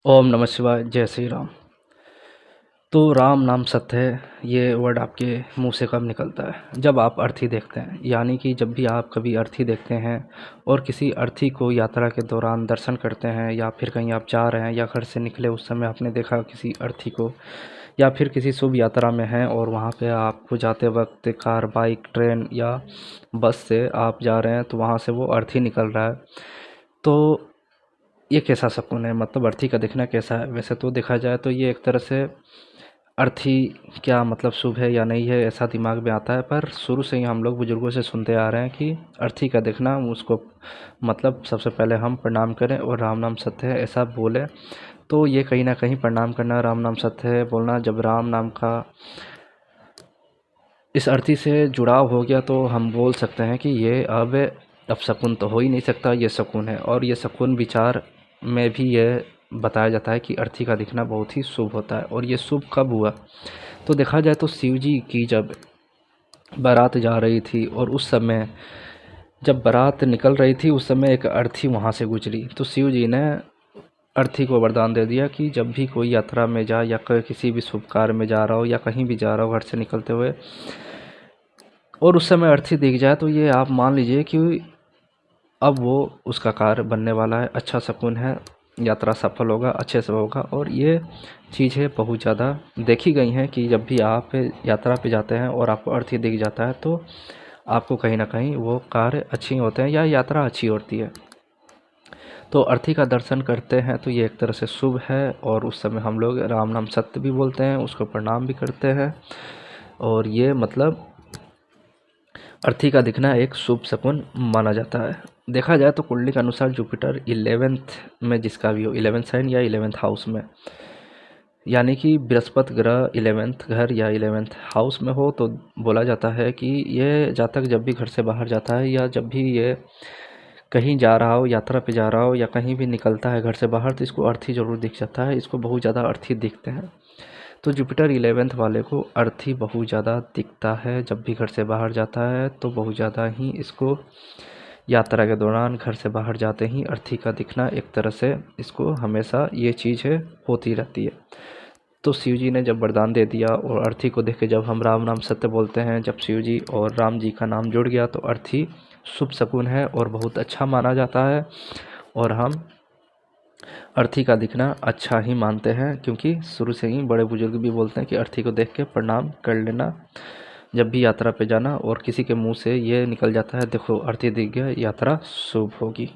ओम नमः शिवाय। जय श्री राम। तो राम नाम सत्य है, ये वर्ड आपके मुंह से कब निकलता है? जब आप अर्थी देखते हैं। यानी कि जब भी आप कभी अर्थी देखते हैं और किसी अर्थी को यात्रा के दौरान दर्शन करते हैं, या फिर कहीं आप जा रहे हैं या घर से निकले उस समय आपने देखा किसी अर्थी को, या फिर किसी शुभ यात्रा में हैं और वहाँ पे आपको जाते वक्त कार, बाइक, ट्रेन या बस से आप जा रहे हैं तो वहाँ से वो अर्थी निकल रहा है, तो ये कैसा शकुन है? मतलब अर्थी का दिखना कैसा है? वैसे तो देखा जाए तो ये एक तरह से अर्थी क्या मतलब शुभ है या नहीं है, ऐसा दिमाग में आता है। पर शुरू से ही हम लोग बुजुर्गों से सुनते आ रहे हैं कि अर्थी का दिखना उसको मतलब सबसे पहले हम प्रणाम करें और राम नाम सत्य है ऐसा बोलें। तो ये कहीं ना कहीं प्रणाम करना, राम नाम सत्य है बोलना, जब राम नाम का इस अर्थी से जुड़ाव हो गया तो हम बोल सकते हैं कि ये अब शकुन तो हो ही नहीं सकता, ये शकुन है। और ये शकुन विचार में भी ये बताया जाता है कि अर्थी का दिखना बहुत ही शुभ होता है। और ये शुभ कब हुआ? तो देखा जाए तो शिव जी की जब बारात जा रही थी और उस समय जब बारात निकल रही थी उस समय एक अर्थी वहाँ से गुजरी, तो शिव जी ने अर्थी को वरदान दे दिया कि जब भी कोई यात्रा में जाए या किसी भी शुभ कार्य में जा रहा हो या कहीं भी जा रहा हो घर से निकलते हुए और उस समय अर्थी दिख जाए, तो ये आप मान लीजिए कि अब वो उसका कार्य बनने वाला है, अच्छा शकुन है, यात्रा सफल होगा, अच्छे से होगा। और ये चीज़ें बहुत ज़्यादा देखी गई हैं कि जब भी आप यात्रा पे जाते हैं और आपको अर्थी दिख जाता है तो आपको कहीं ना कहीं वो कार्य अच्छी होते हैं या यात्रा अच्छी होती है। तो अर्थी का दर्शन करते हैं तो ये एक तरह से शुभ है। और उस समय हम लोग राम नाम सत्य भी बोलते हैं, उसको प्रणाम भी करते हैं। और ये मतलब अर्थी का दिखना एक शुभ शकुन माना जाता है। देखा जाए तो कुंडली के अनुसार जुपिटर 11th में जिसका भी हो, 11th साइन या 11th हाउस में, यानी कि बृहस्पति ग्रह 11th घर या 11th हाउस में हो, तो बोला जाता है कि ये जातक जब भी घर से बाहर जाता है या जब भी ये कहीं जा रहा हो, यात्रा पे जा रहा हो या कहीं भी निकलता है घर से बाहर, तो इसको अर्थी ज़रूर दिख जाता है। इसको बहुत ज़्यादा अर्थी दिखते हैं। तो जुपिटर 11th वाले को अर्थी बहुत ज़्यादा दिखता है जब भी घर से बाहर जाता है, तो बहुत ज़्यादा ही इसको यात्रा के दौरान घर से बाहर जाते ही अर्थी का दिखना एक तरह से इसको हमेशा ये चीज़ है होती रहती है। तो शिव जी ने जब वरदान दे दिया और अर्थी को देख के जब हम राम नाम सत्य बोलते हैं, जब शिव जी और राम जी का नाम जुड़ गया तो अर्थी शुभ शकुन है और बहुत अच्छा माना जाता है। और हम अर्थी का दिखना अच्छा ही मानते हैं, क्योंकि शुरू से ही बड़े बुजुर्ग भी बोलते हैं कि अर्थी को देख के प्रणाम कर लेना जब भी यात्रा पे जाना। और किसी के मुंह से ये निकल जाता है देखो अर्थी दिख गया, यात्रा शुभ होगी।